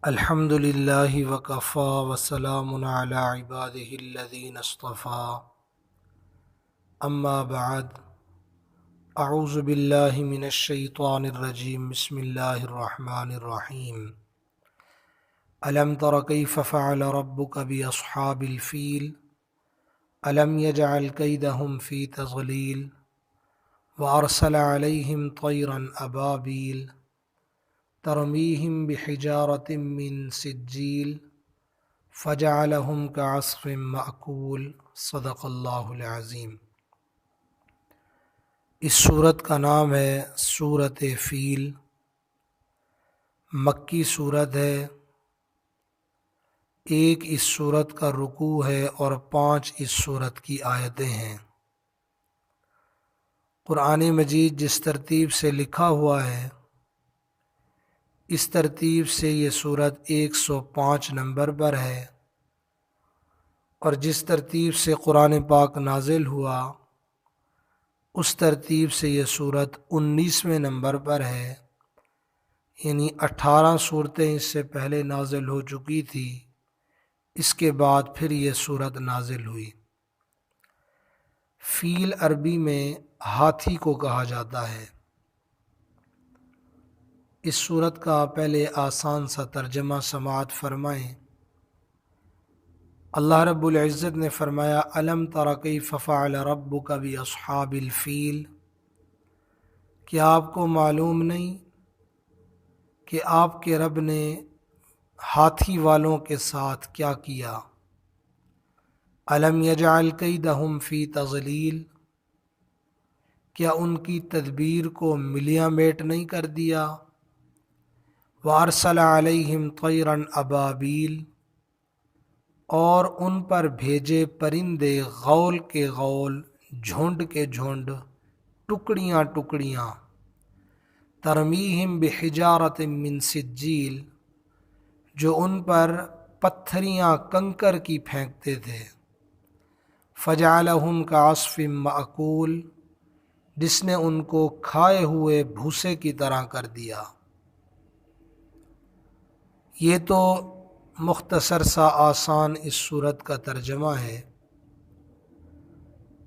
الحمد للہ وکفا وسلام علی عبادہ الذین اصطفیٰ اما بعد اعوذ باللہ من الشیطان الرجیم بسم اللہ الرحمن الرحیم الم تر کیف فعل ربک باصحاب الفیل الم یجعل کیدہم فی تضلیل وارسل علیہم طیرا ابابیل ترمیہم بحجارۃ من سجیل فجعلہم کعصف مأکول صدق اللہ العظیم۔ اس سورت کا نام ہے سورۃ فیل، مکی سورت ہے۔ ایک اس سورت کا رکوع ہے اور 5 اس سورت کی آیتیں ہیں۔ قرآن مجید جس ترتیب سے لکھا ہوا ہے اس ترتیب سے یہ سورت 105 نمبر پر ہے، اور جس ترتیب سے قرآن پاک نازل ہوا اس ترتیب سے یہ سورت 19ویں نمبر پر ہے، یعنی 18 صورتیں اس سے پہلے نازل ہو چکی تھی، اس کے بعد پھر یہ سورت نازل ہوئی۔ فیل عربی میں ہاتھی کو کہا جاتا ہے۔ اس سورت کا پہلے آسان سا ترجمہ سماعت فرمائیں۔ اللہ رب العزت نے فرمایا الم تر کیف فعل ربک باصحاب الفیل، کیا آپ کو معلوم نہیں کہ آپ کے رب نے ہاتھی والوں کے ساتھ کیا کیا؟ الم یجعل کیدہم فی تضلیل، کیا ان کی تدبیر کو ملیاں میٹ نہیں کر دیا؟ وارسل علیہم طیرا ابابیل، اور ان پر بھیجے پرندے غول کے غول، جھنڈ کے جھنڈ، ٹکڑیاں ٹکڑیاں۔ ترمیہم بحجارۃ من سجیل، جو ان پر پتھریاں کنکر کی پھینکتے تھے۔ فجعلہم کعصف مأکول، جس نے ان کو کھائے ہوئے بھوسے کی طرح کر دیا۔ یہ تو مختصر سا آسان اس صورت کا ترجمہ ہے۔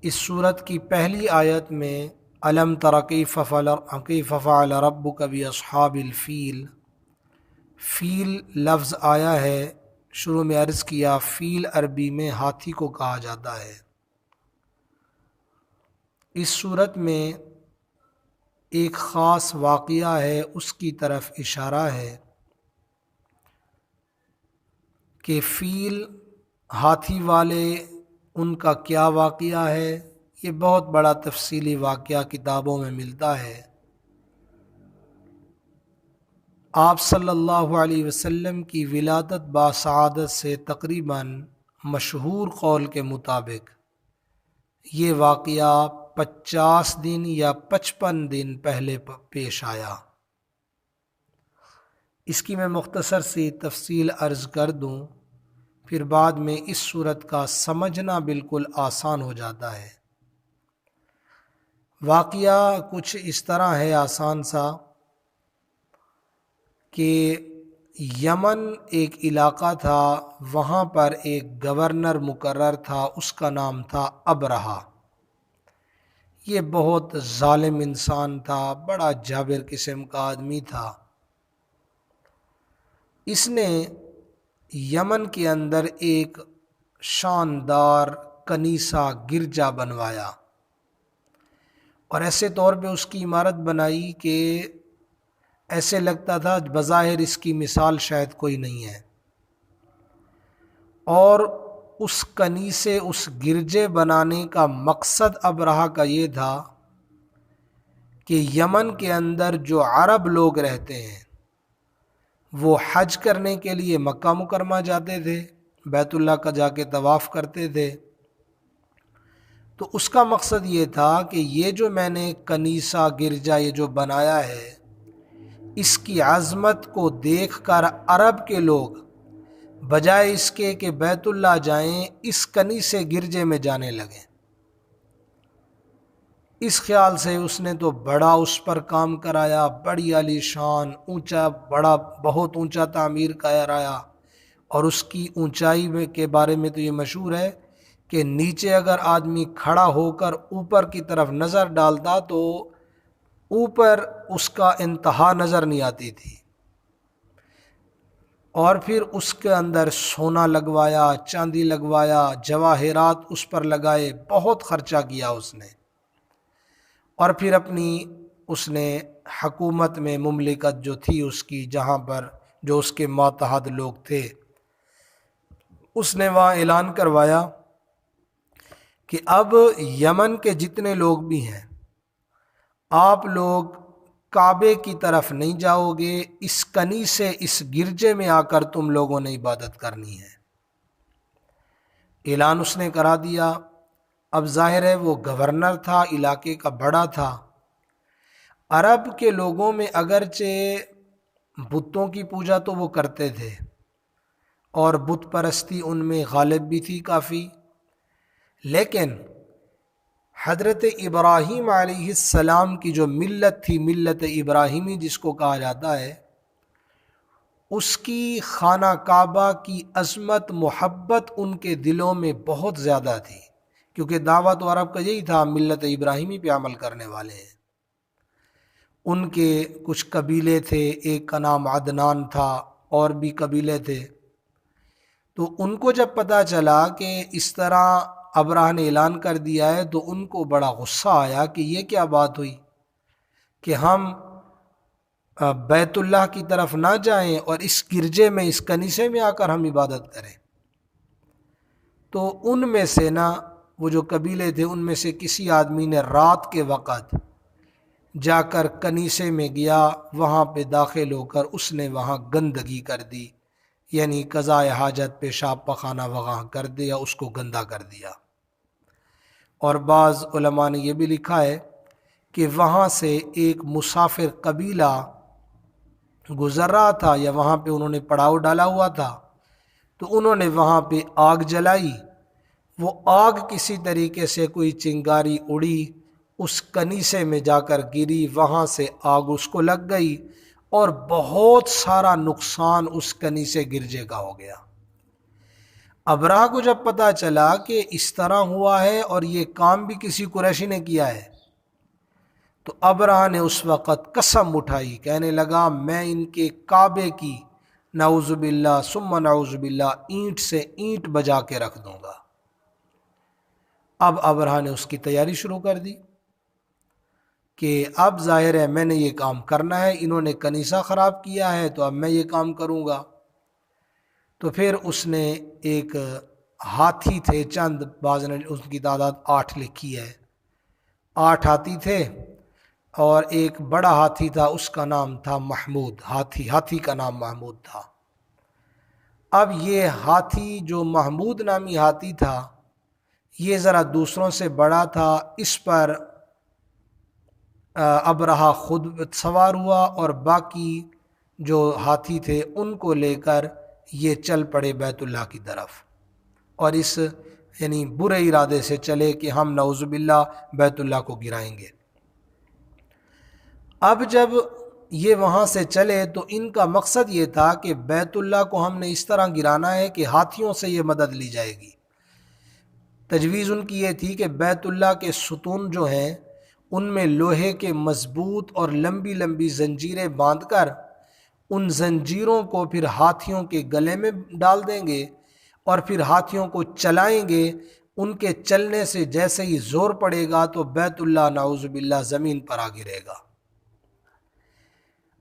اس صورت کی پہلی آیت میں الم تر کیف فعل ربک باصحاب الفیل، فیل لفظ آیا ہے۔ شروع میں عرض کیا فیل عربی میں ہاتھی کو کہا جاتا ہے۔ اس صورت میں ایک خاص واقعہ ہے، اس کی طرف اشارہ ہے کہ فیل ہاتھی والے ان کا کیا واقعہ ہے۔ یہ بہت بڑا تفصیلی واقعہ کتابوں میں ملتا ہے۔ آپ صلی اللہ علیہ وسلم کی ولادت باسعادت سے تقریباً مشہور قول کے مطابق یہ واقعہ 50 دن یا 55 دن پہلے پیش آیا۔ اس کی میں مختصر سی تفصیل عرض کر دوں، پھر بعد میں اس صورت کا سمجھنا بالکل آسان ہو جاتا ہے۔ واقعہ کچھ اس طرح ہے آسان سا کہ یمن ایک علاقہ تھا، وہاں پر ایک گورنر مقرر تھا، اس کا نام تھا ابرہہ۔ یہ بہت ظالم انسان تھا، بڑا جابر قسم کا آدمی تھا۔ اس نے یمن کے اندر ایک شاندار کنیسہ گرجا بنوایا، اور ایسے طور پہ اس کی عمارت بنائی کہ ایسے لگتا تھا بظاہر اس کی مثال شاید کوئی نہیں ہے۔ اور اس کنیسے، اس گرجے بنانے کا مقصد ابرہہ کا یہ تھا کہ یمن کے اندر جو عرب لوگ رہتے ہیں وہ حج کرنے کے لیے مکہ مکرمہ جاتے تھے، بیت اللہ کا جا کے طواف کرتے تھے۔ تو اس کا مقصد یہ تھا کہ یہ جو میں نے کنیسہ گرجا یہ جو بنایا ہے، اس کی عظمت کو دیکھ کر عرب کے لوگ بجائے اس کے کہ بیت اللہ جائیں، اس کنیسے گرجے میں جانے لگے۔ اس خیال سے اس نے تو بڑا اس پر کام کرایا، بڑی عالی شان اونچا، بڑا بہت اونچا تعمیر کرایا، اور اس کی اونچائی میں کے بارے میں تو یہ مشہور ہے کہ نیچے اگر آدمی کھڑا ہو کر اوپر کی طرف نظر ڈالتا تو اوپر اس کا انتہا نظر نہیں آتی تھی۔ اور پھر اس کے اندر سونا لگوایا، چاندی لگوایا، جواہرات اس پر لگائے، بہت خرچہ کیا اس نے۔ اور پھر اپنی اس نے حکومت میں مملکت جو تھی اس کی، جہاں پر جو اس کے ماتحت لوگ تھے، اس نے وہاں اعلان کروایا کہ اب یمن کے جتنے لوگ بھی ہیں، آپ لوگ کعبے کی طرف نہیں جاؤ گے، اس کنیسے اس گرجے میں آ کر تم لوگوں نے عبادت کرنی ہے۔ اعلان اس نے کرا دیا۔ اب ظاہر ہے وہ گورنر تھا، علاقے کا بڑا تھا۔ عرب کے لوگوں میں اگرچہ بتوں کی پوجا تو وہ کرتے تھے اور بت پرستی ان میں غالب بھی تھی کافی، لیکن حضرت ابراہیم علیہ السلام کی جو ملت تھی، ملت ابراہیمی جس کو کہا جاتا ہے، اس کی خانہ کعبہ کی عظمت محبت ان کے دلوں میں بہت زیادہ تھی، کیونکہ دعوت تو عرب کا یہی تھا، ملت ابراہیمی پہ عمل کرنے والے ہیں۔ ان کے کچھ قبیلے تھے، ایک کا نام عدنان تھا، اور بھی قبیلے تھے۔ تو ان کو جب پتہ چلا کہ اس طرح ابراہ نے اعلان کر دیا ہے تو ان کو بڑا غصہ آیا کہ یہ کیا بات ہوئی کہ ہم بیت اللہ کی طرف نہ جائیں اور اس گرجے میں، اس کنیسے میں آ کر ہم عبادت کریں۔ تو ان میں سے نا، وہ جو قبیلے تھے ان میں سے کسی آدمی نے رات کے وقت جا کر کنیسے میں گیا، وہاں پہ داخل ہو کر اس نے وہاں گندگی کر دی، یعنی قضاء حاجت، پیشاب پخانہ وغیرہ کر دیا، اس کو گندا کر دیا۔ اور بعض علماء نے یہ بھی لکھا ہے کہ وہاں سے ایک مسافر قبیلہ گزر رہا تھا، یا وہاں پہ انہوں نے پڑاؤ ڈالا ہوا تھا، تو انہوں نے وہاں پہ آگ جلائی۔ وہ آگ کسی طریقے سے کوئی چنگاری اڑی، اس کنیسے میں جا کر گری، وہاں سے آگ اس کو لگ گئی، اور بہت سارا نقصان اس کنیسے گرجے کا ہو گیا۔ ابراہ کو جب پتہ چلا کہ اس طرح ہوا ہے اور یہ کام بھی کسی قریشی نے کیا ہے، تو ابراہ نے اس وقت قسم اٹھائی، کہنے لگا میں ان کے کعبے کی نعوذ باللہ ثم نعوذ باللہ اینٹ سے اینٹ بجا کے رکھ دوں گا۔ اب ابراہ نے اس کی تیاری شروع کر دی کہ اب ظاہر ہے میں نے یہ کام کرنا ہے، انہوں نے کنیسہ خراب کیا ہے تو اب میں یہ کام کروں گا۔ تو پھر اس نے ایک ہاتھی تھے چند، بعض نے اس کی تعداد 8 لکھی ہے، 8 ہاتھی تھے، اور ایک بڑا ہاتھی تھا، اس کا نام تھا محمود، ہاتھی کا نام محمود تھا۔ اب یہ ہاتھی جو محمود نامی ہاتھی تھا، یہ ذرا دوسروں سے بڑا تھا، اس پر ابراہ خود سوار ہوا اور باقی جو ہاتھی تھے ان کو لے کر یہ چل پڑے بیت اللہ کی طرف، اور اس یعنی برے ارادے سے چلے کہ ہم نعوذ باللہ بیت اللہ کو گرائیں گے۔ اب جب یہ وہاں سے چلے تو ان کا مقصد یہ تھا کہ بیت اللہ کو ہم نے اس طرح گرانا ہے کہ ہاتھیوں سے یہ مدد لی جائے گی۔ تجویز ان کی یہ تھی کہ بیت اللہ کے ستون جو ہیں ان میں لوہے کے مضبوط اور لمبی لمبی زنجیریں باندھ کر ان زنجیروں کو پھر ہاتھیوں کے گلے میں ڈال دیں گے، اور پھر ہاتھیوں کو چلائیں گے، ان کے چلنے سے جیسے ہی زور پڑے گا تو بیت اللہ نعوذ باللہ زمین پر آ گرے گا۔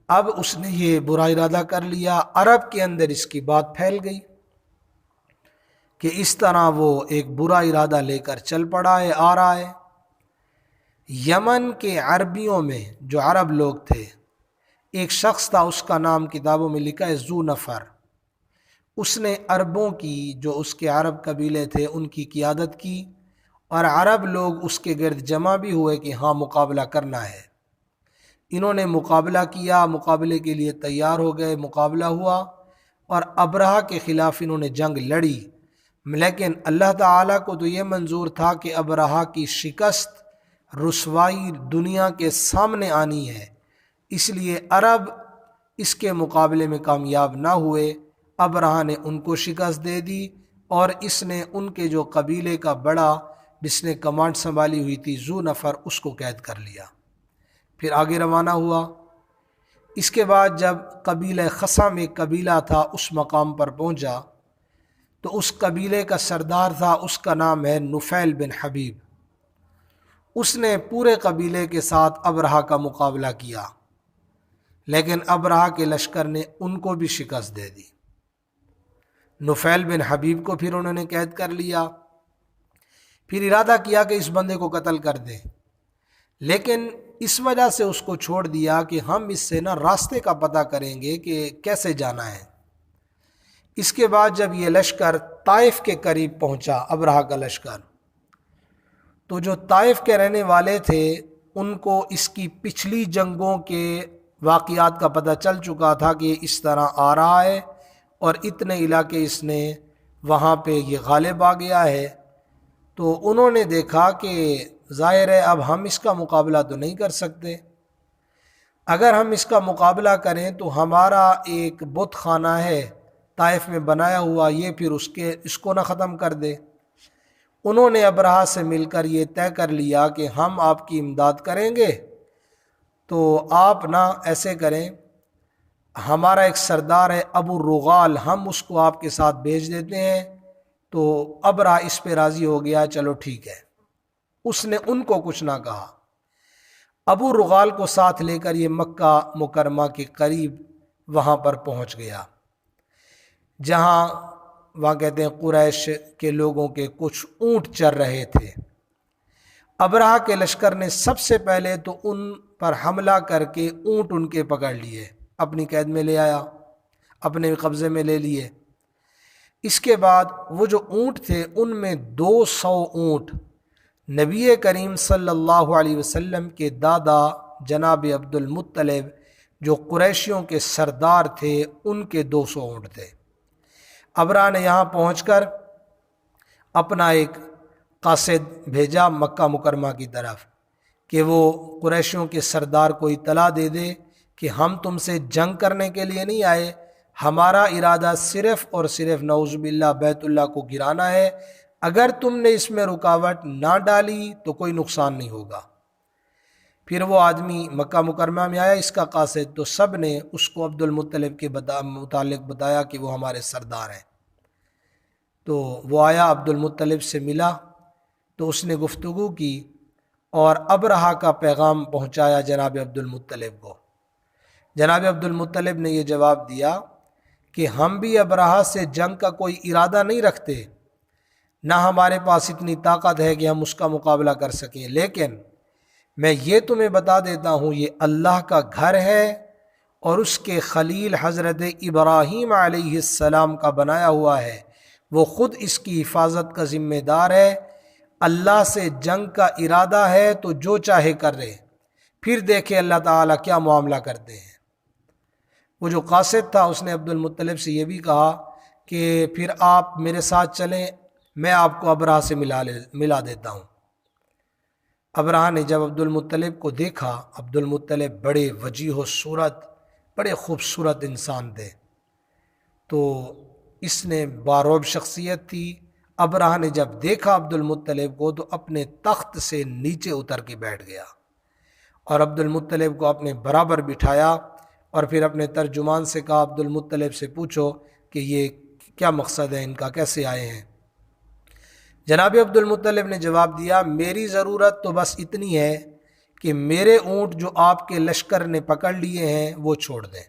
اب اس نے یہ برا ارادہ کر لیا، عرب کے اندر اس کی بات پھیل گئی کہ اس طرح وہ ایک برا ارادہ لے کر چل پڑا ہے، آ رہا ہے۔ یمن کے عربیوں میں جو عرب لوگ تھے، ایک شخص تھا، اس کا نام کتابوں میں لکھا ہے ذو نفر، اس نے عربوں کی جو اس کے عرب قبیلے تھے ان کی قیادت کی، اور عرب لوگ اس کے گرد جمع بھی ہوئے کہ ہاں مقابلہ کرنا ہے۔ انہوں نے مقابلہ کیا، مقابلے کے لیے تیار ہو گئے، مقابلہ ہوا، اور ابرہہ کے خلاف انہوں نے جنگ لڑی، لیکن اللہ تعالیٰ کو تو یہ منظور تھا کہ ابرہہ کی شکست رسوائی دنیا کے سامنے آنی ہے، اس لیے عرب اس کے مقابلے میں کامیاب نہ ہوئے۔ ابرہہ نے ان کو شکست دے دی اور اس نے ان کے جو قبیلے کا بڑا جس نے کمانڈ سنبھالی ہوئی تھی ذو نفر، اس کو قید کر لیا، پھر آگے روانہ ہوا۔ اس کے بعد جب قبیلہ خثعم ایک قبیلہ تھا اس مقام پر پہنچا تو اس قبیلے کا سردار تھا، اس کا نام ہے نفیل بن حبیب۔ اس نے پورے قبیلے کے ساتھ ابرہہ کا مقابلہ کیا، لیکن ابرہہ کے لشکر نے ان کو بھی شکست دے دی۔ نفیل بن حبیب کو پھر انہوں نے قید کر لیا، پھر ارادہ کیا کہ اس بندے کو قتل کر دیں، لیکن اس وجہ سے اس کو چھوڑ دیا کہ ہم اس سے راستے کا پتہ کریں گے کہ کیسے جانا ہے۔ اس کے بعد جب یہ لشکر طائف کے قریب پہنچا، ابرہہ کا لشکر، تو جو طائف کے رہنے والے تھے ان کو اس کی پچھلی جنگوں کے واقعات کا پتہ چل چکا تھا کہ یہ اس طرح آ رہا ہے اور اتنے علاقے اس نے وہاں پہ یہ غالب آ گیا ہے۔ تو انہوں نے دیکھا کہ ظاہر ہے اب ہم اس کا مقابلہ تو نہیں کر سکتے، اگر ہم اس کا مقابلہ کریں تو ہمارا ایک بت خانہ ہے طائف میں بنایا ہوا، یہ پھر اس کو نہ ختم کر دے۔ انہوں نے ابرہہ سے مل کر یہ طے کر لیا کہ ہم آپ کی امداد کریں گے، تو آپ ایسے کریں، ہمارا ایک سردار ہے ابو رغال، ہم اس کو آپ کے ساتھ بھیج دیتے ہیں۔ تو ابرہہ اس پہ راضی ہو گیا، چلو ٹھیک ہے، اس نے ان کو کچھ نہ کہا۔ ابو رغال کو ساتھ لے کر یہ مکہ مکرمہ کے قریب وہاں پر پہنچ گیا، جہاں وہاں کہتے ہیں قریش کے لوگوں کے کچھ اونٹ چر رہے تھے۔ ابرہہ کے لشکر نے سب سے پہلے تو ان پر حملہ کر کے اونٹ ان کے پکڑ لیے، اپنی قید میں لے آیا، اپنے قبضے میں لے لیے۔ اس کے بعد وہ جو اونٹ تھے ان میں 200 اونٹ نبی کریم صلی اللہ علیہ وسلم کے دادا جناب عبد المطلب جو قریشیوں کے سردار تھے ان کے 200 اونٹ تھے۔ ابرہہ نے یہاں پہنچ کر اپنا ایک قاصد بھیجا مکہ مکرمہ کی طرف کہ وہ قریشیوں کے سردار کو اطلاع دے دے کہ ہم تم سے جنگ کرنے کے لیے نہیں آئے، ہمارا ارادہ صرف اور صرف نعوذ باللہ بیت اللہ کو گرانا ہے، اگر تم نے اس میں رکاوٹ نہ ڈالی تو کوئی نقصان نہیں ہوگا۔ پھر وہ آدمی مکہ مکرمہ میں آیا اس کا قاصد، تو سب نے اس کو عبد المطلب کے متعلق بتایا کہ وہ ہمارے سردار ہیں۔ تو وہ آیا، عبد المطلب سے ملا، تو اس نے گفتگو کی اور ابرہہ کا پیغام پہنچایا جناب عبد المطلب کو۔ جناب عبد المطلب نے یہ جواب دیا کہ ہم بھی ابرہہ سے جنگ کا کوئی ارادہ نہیں رکھتے، نہ ہمارے پاس اتنی طاقت ہے کہ ہم اس کا مقابلہ کر سکیں، لیکن میں یہ تمہیں بتا دیتا ہوں یہ اللہ کا گھر ہے اور اس کے خلیل حضرت ابراہیم علیہ السلام کا بنایا ہوا ہے، وہ خود اس کی حفاظت کا ذمہ دار ہے۔ اللہ سے جنگ کا ارادہ ہے تو جو چاہے کر رہے، پھر دیکھے اللہ تعالیٰ کیا معاملہ کرتے ہیں۔ وہ جو قاصد تھا اس نے عبد المطلب سے یہ بھی کہا کہ پھر آپ میرے ساتھ چلیں، میں آپ کو ابرہہ سے ملا دیتا ہوں۔ ابرہہ نے جب عبد المطلب کو دیکھا، عبد المطلب بڑے وجیح و صورت، بڑے خوبصورت انسان تھے، تو اس نے بارعب شخصیت تھی۔ ابرہہ نے جب دیکھا عبد المطلب کو تو اپنے تخت سے نیچے اتر کے بیٹھ گیا اور عبد المطلب کو اپنے برابر بٹھایا اور پھر اپنے ترجمان سے کہا عبد المطلب سے پوچھو کہ یہ کیا مقصد ہے ان کا، کیسے آئے ہیں۔ جناب عبد المطلب نے جواب دیا میری ضرورت تو بس اتنی ہے کہ میرے اونٹ جو آپ کے لشکر نے پکڑ لیے ہیں وہ چھوڑ دیں۔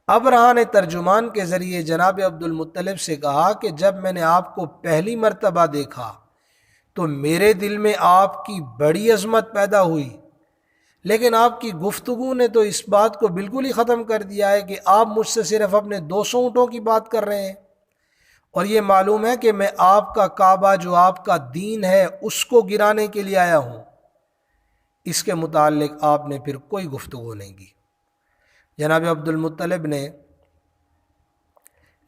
ابرہہ نے ترجمان کے ذریعے جناب عبد المطلب سے کہا کہ جب میں نے آپ کو پہلی مرتبہ دیکھا تو میرے دل میں آپ کی بڑی عظمت پیدا ہوئی، لیکن آپ کی گفتگو نے تو اس بات کو بالکل ہی ختم کر دیا ہے کہ آپ مجھ سے صرف اپنے 200 اونٹوں کی بات کر رہے ہیں، اور یہ معلوم ہے کہ میں آپ کا کعبہ جو آپ کا دین ہے اس کو گرانے کے لیے آیا ہوں۔ اس کے متعلق آپ نے پھر کوئی گفتگو نہیں کی۔ جناب عبد المطلب نے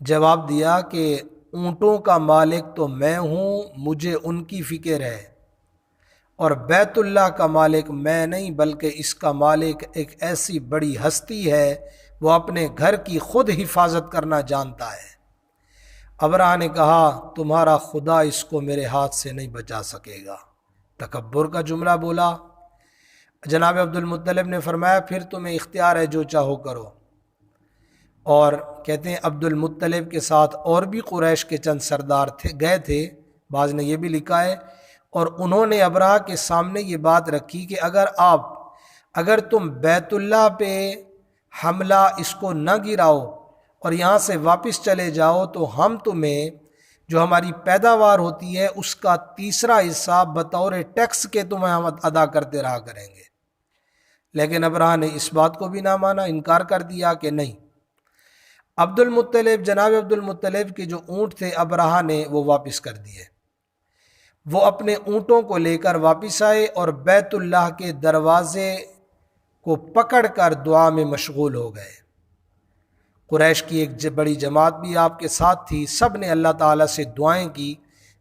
جواب دیا کہ اونٹوں کا مالک تو میں ہوں، مجھے ان کی فکر ہے، اور بیت اللہ کا مالک میں نہیں بلکہ اس کا مالک ایک ایسی بڑی ہستی ہے، وہ اپنے گھر کی خود حفاظت کرنا جانتا ہے۔ ابرہہ نے کہا تمہارا خدا اس کو میرے ہاتھ سے نہیں بچا سکے گا۔ تکبر کا جملہ بولا۔ جناب عبد المطلب نے فرمایا پھر تمہیں اختیار ہے، جو چاہو کرو۔ اور کہتے ہیں عبد المطلب کے ساتھ اور بھی قریش کے چند سردار گئے تھے، بعض نے یہ بھی لکھا ہے، اور انہوں نے ابرہہ کے سامنے یہ بات رکھی کہ اگر تم بیت اللہ پہ حملہ اس کو نہ گراؤ اور یہاں سے واپس چلے جاؤ تو ہم تمہیں جو ہماری پیداوار ہوتی ہے اس کا تیسرا حصہ بطور ٹیکس کے تمہیں ہم ادا کرتے رہا کریں گے۔ لیکن ابرہہ نے اس بات کو بھی نہ مانا، انکار کر دیا کہ نہیں۔ جناب عبد المطلب کے جو اونٹ تھے ابرہہ نے وہ واپس کر دیے۔ وہ اپنے اونٹوں کو لے کر واپس آئے اور بیت اللہ کے دروازے کو پکڑ کر دعا میں مشغول ہو گئے۔ قریش کی ایک بڑی جماعت بھی آپ کے ساتھ تھی، سب نے اللہ تعالیٰ سے دعائیں کی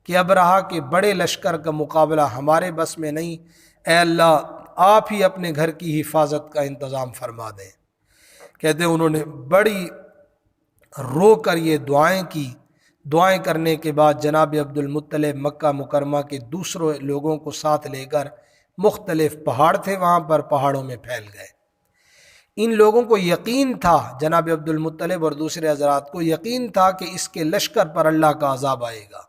کہ ابرہہ کے بڑے لشکر کا مقابلہ ہمارے بس میں نہیں، اے اللہ آپ ہی اپنے گھر کی حفاظت کا انتظام فرما دیں۔ کہتے ہیں انہوں نے بڑی رو کر یہ دعائیں کی۔ دعائیں کرنے کے بعد جناب عبد المطلب مکہ مکرمہ کے دوسرے لوگوں کو ساتھ لے کر، مختلف پہاڑ تھے وہاں پر، پہاڑوں میں پھیل گئے۔ ان لوگوں کو یقین تھا، جناب عبد المطلب اور دوسرے حضرات کو یقین تھا کہ اس کے لشکر پر اللہ کا عذاب آئے گا۔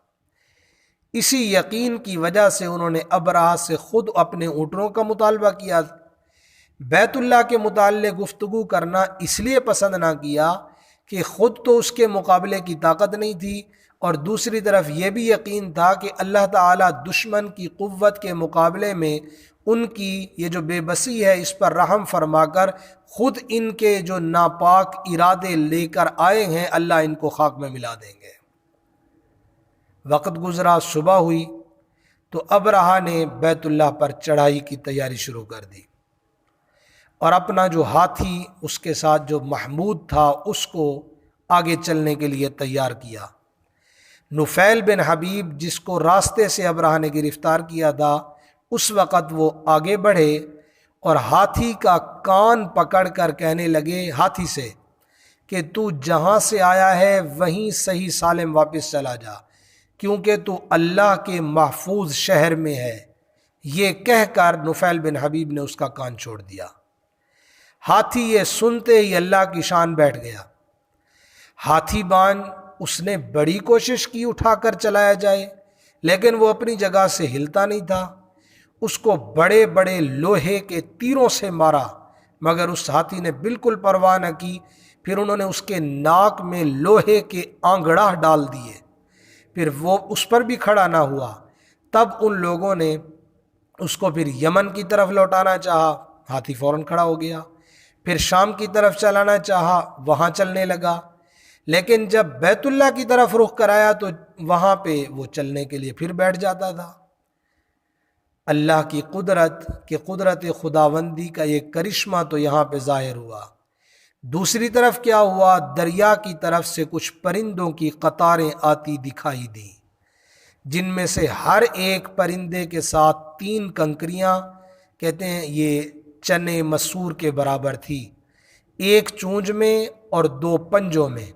اسی یقین کی وجہ سے انہوں نے ابرہہ سے خود اپنے اونٹوں کا مطالبہ کیا۔ بیت اللہ کے متعلق گفتگو کرنا اس لیے پسند نہ کیا کہ خود تو اس کے مقابلے کی طاقت نہیں تھی، اور دوسری طرف یہ بھی یقین تھا کہ اللہ تعالیٰ دشمن کی قوت کے مقابلے میں ان کی یہ جو بے بسی ہے اس پر رحم فرما کر خود ان کے جو ناپاک ارادے لے کر آئے ہیں اللہ ان کو خاک میں ملا دیں گے۔ وقت گزرا، صبح ہوئی تو ابرہہ نے بیت اللہ پر چڑھائی کی تیاری شروع کر دی، اور اپنا جو ہاتھی اس کے ساتھ جو محمود تھا اس کو آگے چلنے کے لیے تیار کیا۔ نفیل بن حبیب جس کو راستے سے ابرہہ نے گرفتار کیا تھا اس وقت وہ آگے بڑھے اور ہاتھی کا کان پکڑ کر کہنے لگے ہاتھی سے کہ تو جہاں سے آیا ہے وہیں صحیح سالم واپس چلا جا، کیونکہ تو اللہ کے محفوظ شہر میں ہے۔ یہ کہہ کر نفیل بن حبیب نے اس کا کان چھوڑ دیا۔ ہاتھی یہ سنتے ہی اللہ کی شان بیٹھ گیا۔ ہاتھی بان اس نے بڑی کوشش کی اٹھا کر چلایا جائے، لیکن وہ اپنی جگہ سے ہلتا نہیں تھا۔ اس کو بڑے بڑے لوہے کے تیروں سے مارا، مگر اس ہاتھی نے بالکل پرواہ نہ کی۔ پھر انہوں نے اس کے ناک میں لوہے کے آنگڑا ڈال دیے، پھر وہ اس پر بھی کھڑا نہ ہوا۔ تب ان لوگوں نے اس کو پھر یمن کی طرف لوٹانا چاہا، ہاتھی فوراً کھڑا ہو گیا۔ پھر شام کی طرف چلانا چاہا، وہاں چلنے لگا، لیکن جب بیت اللہ کی طرف رخ کرایا تو وہاں پہ وہ چلنے کے لیے پھر بیٹھ جاتا تھا۔ اللہ کی قدرت خداوندی کا یہ کرشمہ تو یہاں پہ ظاہر ہوا۔ دوسری طرف کیا ہوا، دریا کی طرف سے کچھ پرندوں کی قطاریں آتی دکھائی دیں، جن میں سے ہر ایک پرندے کے ساتھ 3 کنکریاں، کہتے ہیں یہ چنے مسور کے برابر تھی، ایک چونج میں اور 2 پنجوں میں۔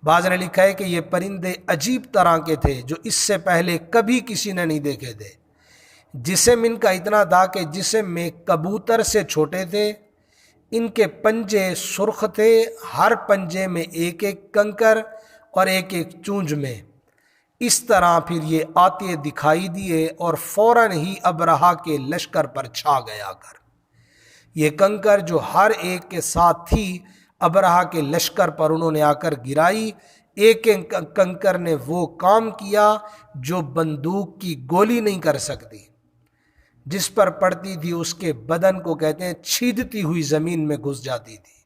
بعض نے لکھا ہے کہ یہ پرندے عجیب طرح کے تھے جو اس سے پہلے کبھی کسی نے نہیں دیکھے تھے۔ جسم ان کا اتنا تھا کہ جسم میں کبوتر سے چھوٹے تھے، ان کے پنجے سرخ تھے، ہر پنجے میں ایک ایک کنکر اور ایک ایک چونج میں۔ اس طرح پھر یہ آتے دکھائی دیے اور فوراً ہی ابرہہ کے لشکر پر چھا گیا کر۔ یہ کنکر جو ہر ایک کے ساتھ تھی ابرہہ کے لشکر پر انہوں نے آ کر گرائی۔ ایک ایک کنکر نے وہ کام کیا جو بندوق کی گولی نہیں کر سکتی، جس پر پڑتی تھی اس کے بدن کو کہتے ہیں چھیدتی ہوئی زمین میں گھس جاتی تھی۔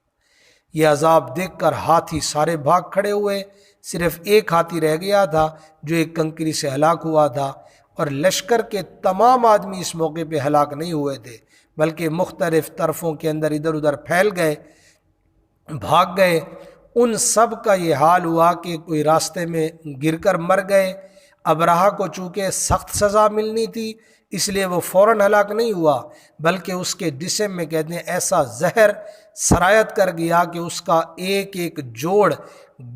یہ عذاب دیکھ کر ہاتھی سارے بھاگ کھڑے ہوئے، صرف ایک ہاتھی رہ گیا تھا جو ایک کنکری سے ہلاک ہوا تھا، اور لشکر کے تمام آدمی اس موقع پہ ہلاک نہیں ہوئے تھے بلکہ مختلف طرفوں کے اندر ادھر ادھر پھیل گئے، بھاگ گئے۔ ان سب کا یہ حال ہوا کہ کوئی راستے میں گر کر مر گئے۔ ابرہہ کو چونکہ سخت سزا ملنی تھی اس لیے وہ فوراً ہلاک نہیں ہوا، بلکہ اس کے جسم میں کہتے ہیں ایسا زہر سرایت کر گیا کہ اس کا ایک ایک جوڑ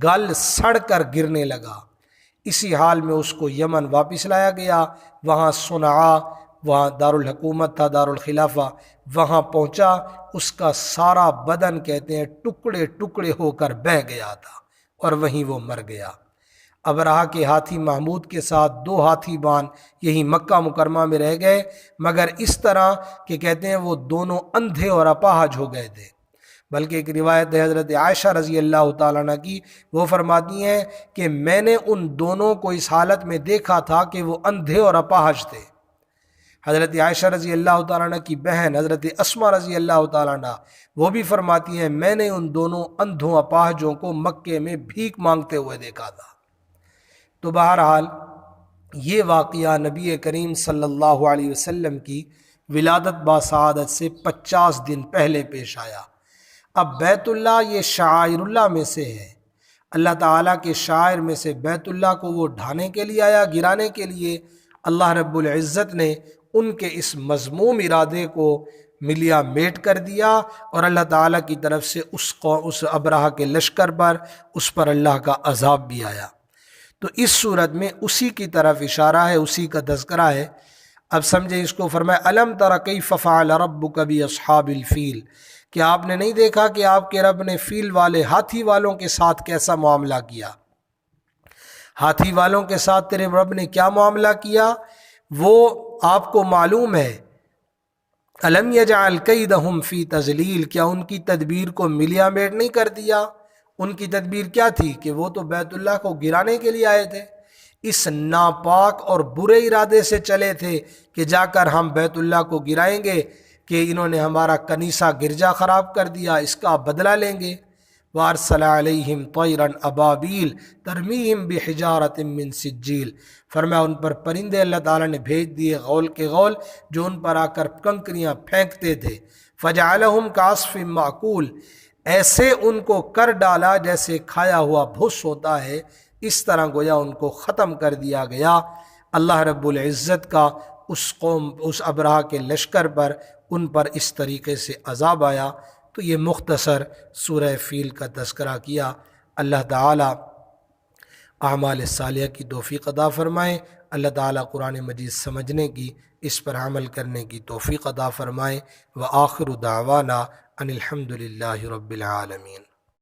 گل سڑ کر گرنے لگا۔ اسی حال میں اس کو یمن واپس لایا گیا، وہاں صنعاء، وہاں دارالحکومت تھا، دارالخلافہ، وہاں پہنچا، اس کا سارا بدن کہتے ہیں ٹکڑے ٹکڑے ہو کر بہہ گیا تھا اور وہیں وہ مر گیا۔ ابرہہ کے ہاتھی محمود کے ساتھ 2 ہاتھی بان یہی مکہ مکرمہ میں رہ گئے، مگر اس طرح کہ کہتے ہیں وہ دونوں اندھے اور اپاہج ہو گئے تھے۔ بلکہ ایک روایت ہے حضرت عائشہ رضی اللہ تعالیٰ عنہ کی، وہ فرماتی ہیں کہ میں نے ان دونوں کو اس حالت میں دیکھا تھا کہ وہ اندھے اور اپاہج تھے۔ حضرت عائشہ رضی اللہ تعالیٰ عنہ کی بہن حضرت اسما رضی اللہ تعالیٰ عنہ وہ بھی فرماتی ہیں میں نے ان دونوں اندھوں اپاہجوں کو مکے میں بھیک مانگتے ہوئے دیکھا تھا۔ تو بہرحال یہ واقعہ نبی کریم صلی اللہ علیہ وسلم کی ولادت باسعادت سے 50 دن پہلے پیش آیا۔ اب بیت اللہ یہ شعائر اللہ میں سے ہے، اللہ تعالیٰ کے شاعر میں سے بیت اللہ کو وہ ڈھانے کے لیے آیا، گرانے کے لیے۔ اللہ رب العزت نے ان کے اس مذموم ارادے کو ملیا میٹ کر دیا، اور اللہ تعالیٰ کی طرف سے اس ابرہہ کے لشکر پر اس پر اللہ کا عذاب بھی آیا۔ تو اس صورت میں اسی کی طرف اشارہ ہے، اسی کا تذکرہ ہے۔ اب سمجھیں اس کو، فرمایا الم تر کیف فعل ربک باصحاب الفیل، کہ آپ نے نہیں دیکھا کہ آپ کے رب نے فیل والے ہاتھی والوں کے ساتھ کیسا معاملہ کیا؟ ہاتھی والوں کے ساتھ تیرے رب نے کیا معاملہ کیا وہ آپ کو معلوم ہے۔ الم یجعل کیدہم فی تضلیل، کیا ان کی تدبیر کو ملیا میٹ نہیں کر دیا؟ ان کی تدبیر کیا تھی کہ وہ تو بیت اللہ کو گرانے کے لیے آئے تھے، اس ناپاک اور برے ارادے سے چلے تھے کہ جا کر ہم بیت اللہ کو گرائیں گے، کہ انہوں نے ہمارا کنیسہ گرجا خراب کر دیا، اس کا بدلہ لیں گے۔ وَأَرْسَلَ عَلَيْهِمْ طَيْرًا أَبَابِيلَ تَرْمِيهِمْ بِحِجَارَةٍ مِّن سِجِّيلٍ، فرمایا ان پر پرندے اللہ تعالیٰ نے بھیج دیے غول کے غول، جو ان پر آ کر کنکریاں پھینکتے تھے۔ فَجَعَلَهُمْ كَعَصْفٍ مَّأْكُولٍ، ایسے ان کو کر ڈالا جیسے کھایا ہوا بھس ہوتا ہے، اس طرح گویا ان کو ختم کر دیا گیا۔ اللہ رب العزت کا اس قوم، اس ابرہہ کے لشکر پر، ان پر اس طریقے سے عذاب آیا۔ تو یہ مختصر سورہ فیل کا تذکرہ کیا۔ اللہ تعالیٰ اعمال صالحہ کی توفیق عطا فرمائے، اللہ تعالیٰ قرآن مجید سمجھنے کی، اس پر عمل کرنے کی توفیق عطا فرمائے۔ وآخر دعوانا ان الحمد للہ رب العالمین۔